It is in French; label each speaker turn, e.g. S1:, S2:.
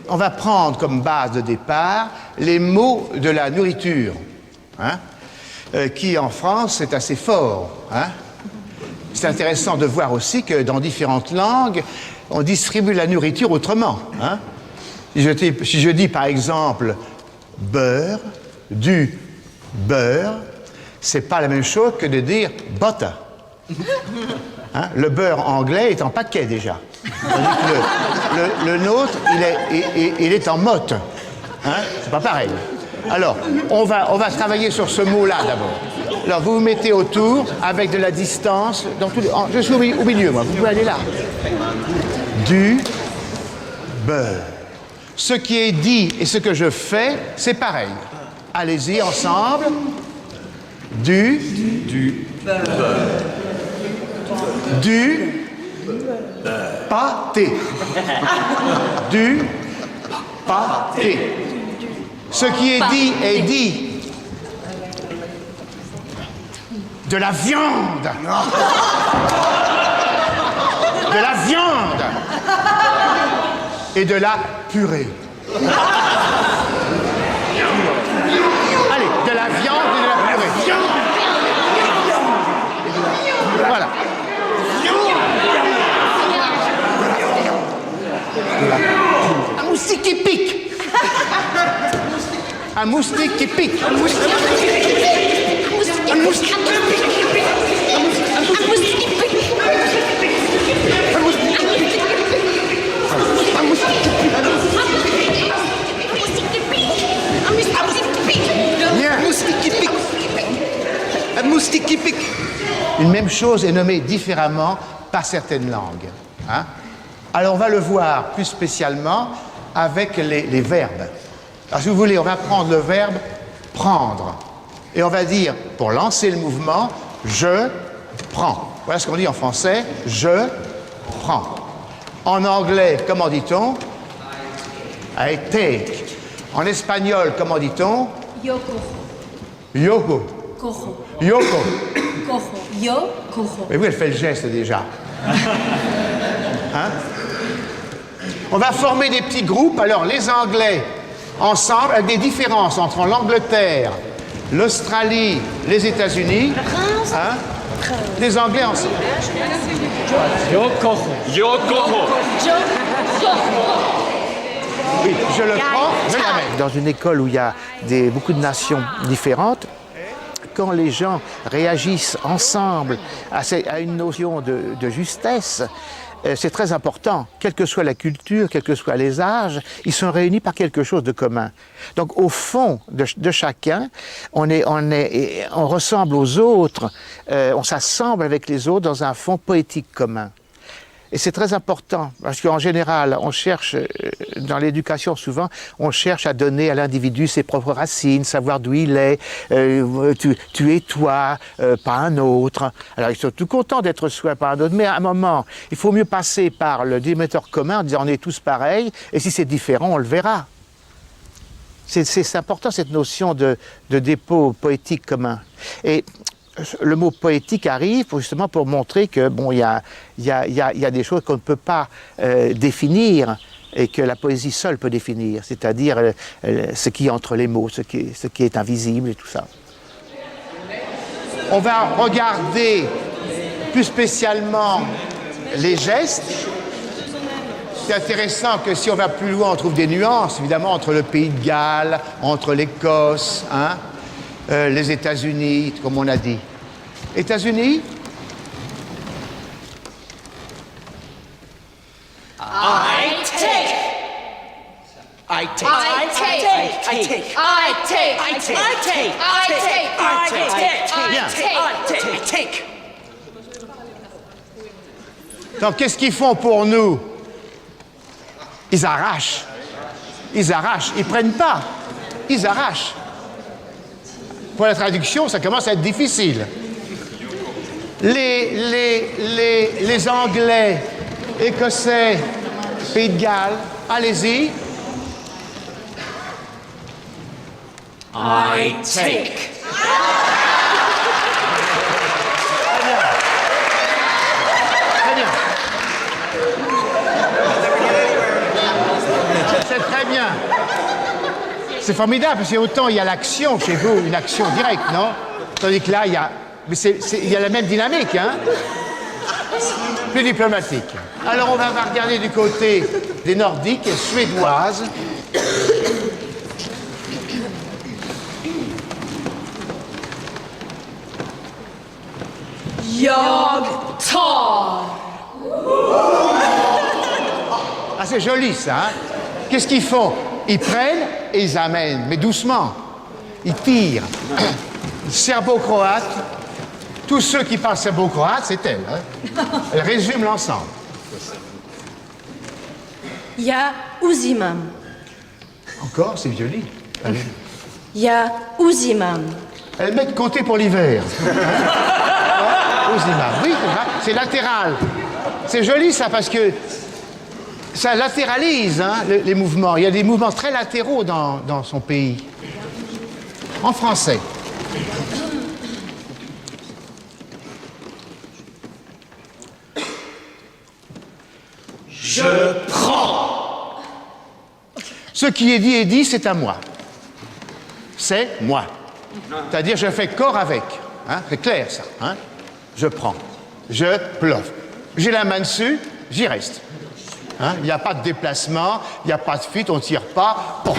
S1: on va prendre comme base de départ les mots de la nourriture, hein, qui en France est assez fort. Hein. C'est intéressant de voir aussi que dans différentes langues, on distribue la nourriture autrement. Hein. Si je dis par exemple beurre, du beurre, c'est pas la même chose que de dire butter. Hein? Le beurre anglais est en paquet déjà. Tandis que le nôtre, il est en motte. Hein? C'est pas pareil. Alors, on va travailler sur ce mot-là d'abord. Alors, vous vous mettez autour avec de la distance. Je suis au milieu, moi. Vous pouvez aller là. Du beurre. Ce qui est dit et ce que je fais, c'est pareil. Allez-y ensemble. Du beurre. Du pâté. Du pâté. Ce qui est dit. De la viande. De la viande. Et de la purée. Allez, de la viande et de la purée. Voilà. Un moustique qui pique. Un moustique qui pique. Un moustique qui pique. Un moustique qui pique. Un moustique qui pique. Un moustique qui pique. Un moustique qui pique. Un moustique qui pique. Un moustique qui pique. Une même chose est nommée différemment par certaines langues. Hein? Alors on va le voir plus spécialement avec les verbes. Alors si vous voulez, on va prendre le verbe prendre. Et on va dire, pour lancer le mouvement, je prends. Voilà ce qu'on dit en français, je prends. En anglais, comment dit-on? I take. En espagnol, comment dit-on?
S2: Yo cojo.
S1: Yoko.
S2: Cojo.
S1: Yoko.
S2: Cojo. Yo cojo.
S1: Mais oui, elle fait le geste déjà. Hein? On va former des petits groupes. Alors, les Anglais, ensemble, avec des différences entre l'Angleterre, l'Australie, les États-Unis. Hein? Les Anglais ensemble.
S3: Yo cojo. Yo cojo.
S1: Oui, je le prends, je l'amène. Dans une école où il y a beaucoup de nations différentes, quand les gens réagissent ensemble à une notion de justesse, c'est très important. Quelle que soit la culture, quels que soient les âges, ils sont réunis par quelque chose de commun. Donc, au fond de chacun, on ressemble aux autres, on s'assemble avec les autres dans un fond poétique commun. Et c'est très important, parce qu'en général, on cherche, dans l'éducation souvent, on cherche à donner à l'individu ses propres racines, savoir d'où il est, tu es toi, pas un autre. Alors ils sont tout contents d'être soi, pas un autre, mais à un moment, il faut mieux passer par le dénominateur commun en disant on est tous pareils, et si c'est différent, on le verra. C'est important cette notion de dépôt poétique commun. Et le mot poétique arrive justement pour montrer que bon, il y a des choses qu'on ne peut pas définir et que la poésie seule peut définir, c'est-à-dire ce qui est entre les mots, ce qui est invisible et tout ça. On va regarder plus spécialement les gestes. C'est intéressant que si on va plus loin, on trouve des nuances, évidemment, entre le Pays de Galles, entre l'Écosse, hein, les États-Unis, comme on a dit. États-Unis?
S4: I take. I take. I take. I take. I take. I take. I take. I take. I take. I take.
S1: Donc, qu'est-ce qu'ils font pour nous? Ils arrachent. Ils arrachent. Ils prennent pas. Ils arrachent. Pour la traduction, ça commence à être difficile. Les Anglais, Écossais, Pays de Galles, allez-y.
S4: I take.
S1: C'est très bien. C'est formidable, parce que autant il y a l'action chez vous, une action directe, non? Tandis que là, il y a... Mais il y a la même dynamique, hein? Plus diplomatique. Alors, on va regarder du côté des Nordiques et suédoises.
S2: Jag tar.
S1: Ah, c'est joli, ça, hein? Qu'est-ce qu'ils font? Ils prennent et ils amènent, mais doucement. Ils tirent. Serbo-croate, tous ceux qui parlent serbo-croate, c'est elle. Hein? Elle résume l'ensemble.
S5: Ja uzimam.
S1: Encore, c'est joli. Allez.
S5: Ja uzimam.
S1: Elle met de côté pour l'hiver. Uzimam. Oui, c'est latéral. C'est joli, ça, parce que ça latéralise, hein, les mouvements. Il y a des mouvements très latéraux dans son pays. En français.
S3: Je prends.
S1: Ce qui est dit, c'est à moi. C'est moi. C'est-à-dire, je fais corps avec. Hein? C'est clair, ça. Hein? Je prends. Je ploffe. J'ai la main dessus, j'y reste. Hein? Il n'y a pas de déplacement, il n'y a pas de fuite, on ne tire pas. Bon.